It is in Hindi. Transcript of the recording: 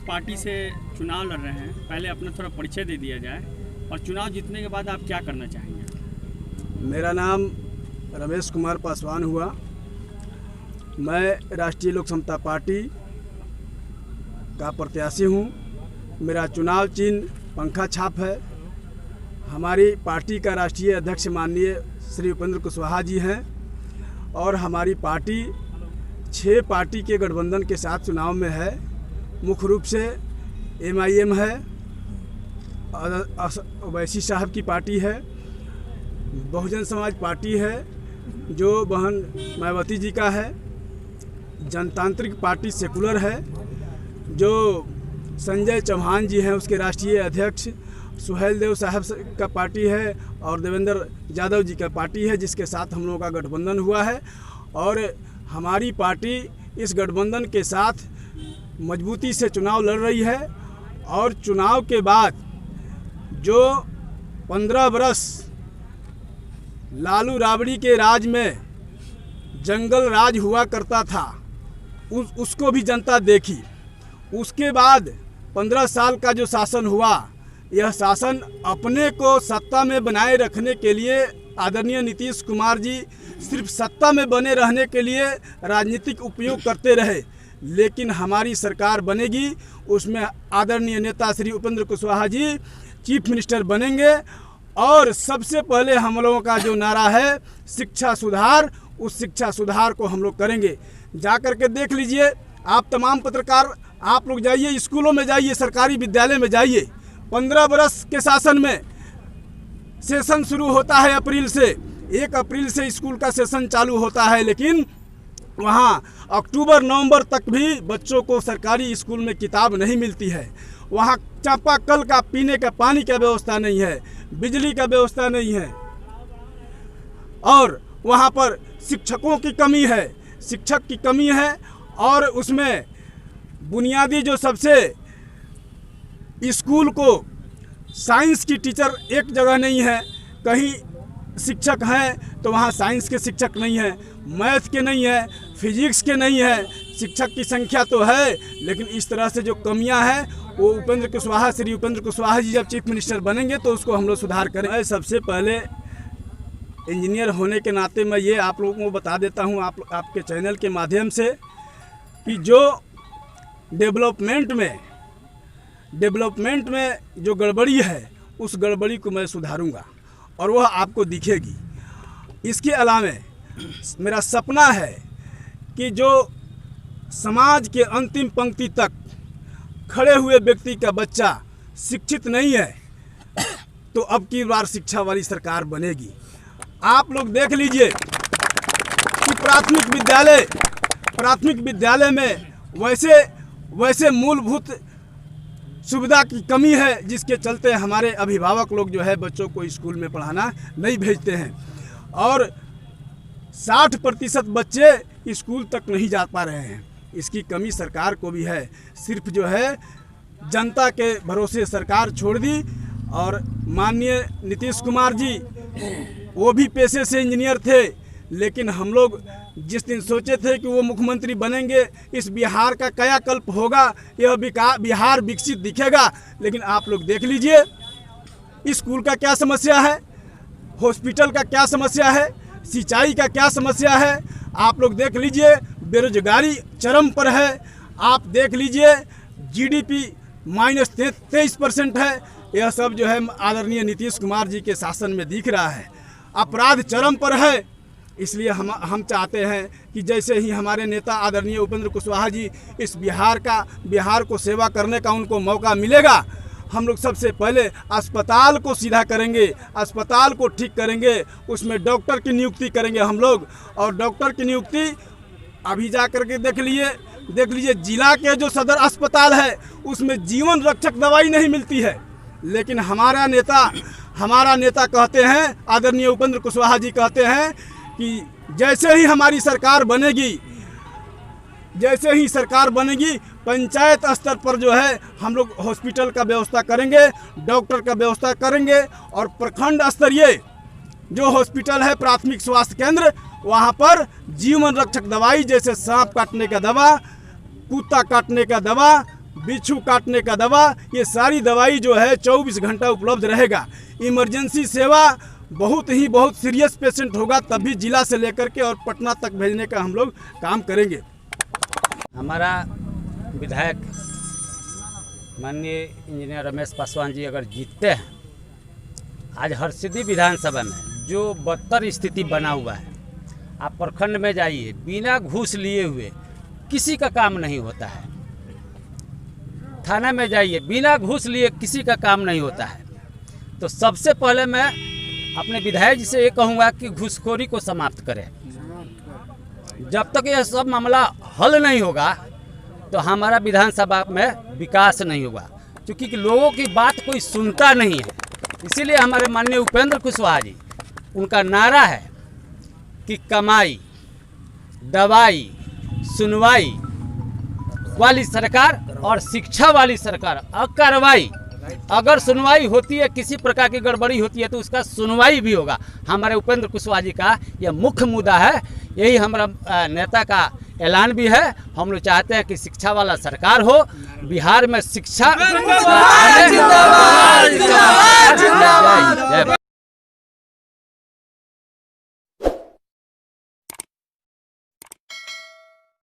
जिस पार्टी से चुनाव लड़ रहे हैं, पहले अपना थोड़ा परिचय दे दिया जाए और चुनाव जीतने के बाद आप क्या करना चाहेंगे? मेरा नाम रमेश कुमार पासवान हुआ। मैं राष्ट्रीय लोक समता पार्टी का प्रत्याशी हूँ। मेरा चुनाव चिन्ह पंखा छाप है। हमारी पार्टी का राष्ट्रीय अध्यक्ष माननीय श्री उपेंद्र कुशवाहा जी हैं और हमारी पार्टी 6 पार्टी के गठबंधन के साथ चुनाव में है। मुख्य रूप से MIM है, ओवैसी साहब की पार्टी है, बहुजन समाज पार्टी है जो बहन मायावती जी का है, जनतांत्रिक पार्टी सेकुलर है जो संजय चौहान जी हैं उसके राष्ट्रीय अध्यक्ष, सुहेल देव साहब का पार्टी है और देवेंद्र यादव जी का पार्टी है जिसके साथ हम लोगों का गठबंधन हुआ है। और हमारी पार्टी इस गठबंधन के साथ मजबूती से चुनाव लड़ रही है और चुनाव के बाद जो 15 बरस लालू राबड़ी के राज में जंगल राज हुआ करता था उसको भी जनता देखी। उसके बाद 15 साल का जो शासन हुआ, यह शासन अपने को सत्ता में बनाए रखने के लिए आदरणीय नीतीश कुमार जी सिर्फ सत्ता में बने रहने के लिए राजनीतिक उपयोग करते रहे। लेकिन हमारी सरकार बनेगी, उसमें आदरणीय नेता श्री उपेंद्र कुशवाहा जी चीफ मिनिस्टर बनेंगे और सबसे पहले हम लोगों का जो नारा है शिक्षा सुधार, उस शिक्षा सुधार को हम लोग करेंगे। जा कर के देख लीजिए, आप तमाम पत्रकार आप लोग जाइए, स्कूलों में जाइए, सरकारी विद्यालय में जाइए। 15 बरस के शासन में सेशन शुरू होता है अप्रैल से, 1 अप्रैल से स्कूल का सेशन चालू होता है, लेकिन वहाँ अक्टूबर नवंबर तक भी बच्चों को सरकारी स्कूल में किताब नहीं मिलती है। वहाँ चापाकल का पीने का पानी का व्यवस्था नहीं है, बिजली का व्यवस्था नहीं है और वहाँ पर शिक्षकों की कमी है, शिक्षक की कमी है और उसमें बुनियादी जो सबसे स्कूल को साइंस की टीचर एक जगह नहीं है, कहीं शिक्षक हैं तो वहाँ साइंस के शिक्षक नहीं है, मैथ के नहीं है, फिजिक्स के नहीं है। शिक्षक की संख्या तो है लेकिन इस तरह से जो कमियां हैं वो श्री उपेंद्र कुशवाहा जी जब चीफ मिनिस्टर बनेंगे तो उसको हम लोग सुधार करें। मैं सबसे पहले इंजीनियर होने के नाते मैं ये आप लोगों को बता देता हूँ आपके चैनल के माध्यम से कि जो डेवलपमेंट में जो गड़बड़ी है उस गड़बड़ी को मैं सुधारूंगा और वह आपको दिखेगी। इसके अलावा मेरा सपना है कि जो समाज के अंतिम पंक्ति तक खड़े हुए व्यक्ति का बच्चा शिक्षित नहीं है तो अब की बार शिक्षा वाली सरकार बनेगी। आप लोग देख लीजिए कि प्राथमिक विद्यालय में वैसे मूलभूत सुविधा की कमी है जिसके चलते हमारे अभिभावक लोग जो है बच्चों को स्कूल में पढ़ाना नहीं भेजते हैं और 60% बच्चे स्कूल तक नहीं जा पा रहे हैं। इसकी कमी सरकार को भी है। सिर्फ जो है जनता के भरोसे सरकार छोड़ दी और माननीय नीतीश कुमार जी वो भी पेशे से इंजीनियर थे, लेकिन हम लोग जिस दिन सोचे थे कि वो मुख्यमंत्री बनेंगे, इस बिहार का कायाकल्प होगा, यह बिहार विकसित दिखेगा, लेकिन आप लोग देख लीजिए स्कूल का क्या समस्या है, हॉस्पिटल का क्या समस्या है, सिंचाई का क्या समस्या है। आप लोग देख लीजिए बेरोजगारी चरम पर है। आप देख लीजिए GDP -23% है। यह सब जो है आदरणीय नीतीश कुमार जी के शासन में दिख रहा है। अपराध चरम पर है। इसलिए हम चाहते हैं कि जैसे ही हमारे नेता आदरणीय उपेंद्र कुशवाहा जी इस बिहार को सेवा करने का उनको मौका मिलेगा, हम लोग सबसे पहले अस्पताल को सीधा करेंगे, अस्पताल को ठीक करेंगे, उसमें डॉक्टर की नियुक्ति करेंगे हम लोग। और डॉक्टर की नियुक्ति अभी जा कर के देख लीजिए जिला के जो सदर अस्पताल है उसमें जीवन रक्षक दवाई नहीं मिलती है, लेकिन हमारा नेता कहते हैं, आदरणीय उपेंद्र कुशवाहा जी कहते हैं कि जैसे ही हमारी सरकार बनेगी पंचायत स्तर पर जो है हम लोग हॉस्पिटल का व्यवस्था करेंगे, डॉक्टर का व्यवस्था करेंगे और प्रखंड स्तरीय जो हॉस्पिटल है प्राथमिक स्वास्थ्य केंद्र, वहाँ पर जीवन रक्षक दवाई जैसे सांप काटने का दवा, कुत्ता काटने का दवा, बिच्छू काटने का दवा, ये सारी दवाई जो है 24 घंटा उपलब्ध रहेगा। इमरजेंसी सेवा बहुत सीरियस पेशेंट होगा तभी जिला से लेकर के और पटना तक भेजने का हम लोग काम करेंगे। हमारा विधायक माननीय इंजीनियर रमेश पासवान जी अगर जीतते हैं, आज हरसिद्धि विधानसभा में जो बदतर स्थिति बना हुआ है, आप प्रखंड में जाइए, बिना घूस लिए हुए किसी का काम नहीं होता है। थाना में जाइए, बिना घूस लिए किसी का काम नहीं होता है। तो सबसे पहले मैं अपने विधायक जी से ये कहूँगा कि घूसखोरी को समाप्त करें। जब तक यह सब मामला हल नहीं होगा तो हमारा विधानसभा में विकास नहीं होगा, क्योंकि लोगों की बात कोई सुनता नहीं है। इसीलिए हमारे माननीय उपेंद्र कुशवाहा जी, उनका नारा है कि कमाई, दवाई, सुनवाई वाली सरकार और शिक्षा वाली सरकार, कार्रवाई। अगर सुनवाई होती है, किसी प्रकार की गड़बड़ी होती है तो उसका सुनवाई भी होगा। हमारे उपेंद्र कुशवाहा जी का यह मुख्य मुद्दा है, यही हमारा नेता का ऐलान भी है। हम लोग चाहते हैं कि शिक्षा वाला सरकार हो, बिहार में शिक्षा